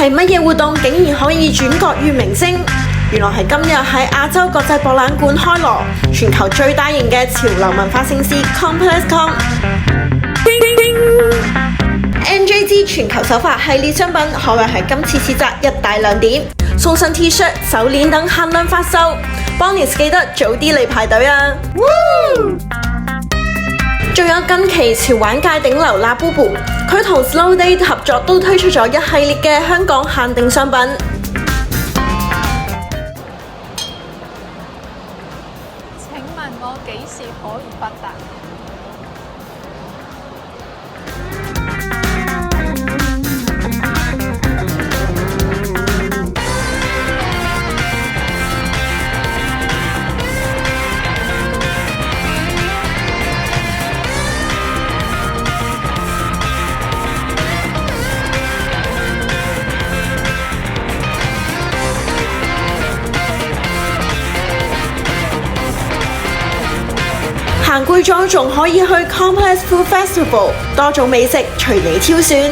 係乜嘢活動竟然可以轉角遇明星？原來係今日喺亞洲國際博覽館開鑼，全球最大型嘅潮流文化盛事 ComplexCon。NJT 全球首發系列商品可謂係今次市集一大亮點，送身 T-shirt、手鏈等限量發售，幫年記得早啲嚟排隊啊！仲有近期潮玩界頂流 Labubu， 佢同 Slow Day 合作都推出咗一系列嘅香港限定商品。請問我幾時可以發達？行攰咗仲可以去 Complex Food Festival， 多種美食隨你挑選。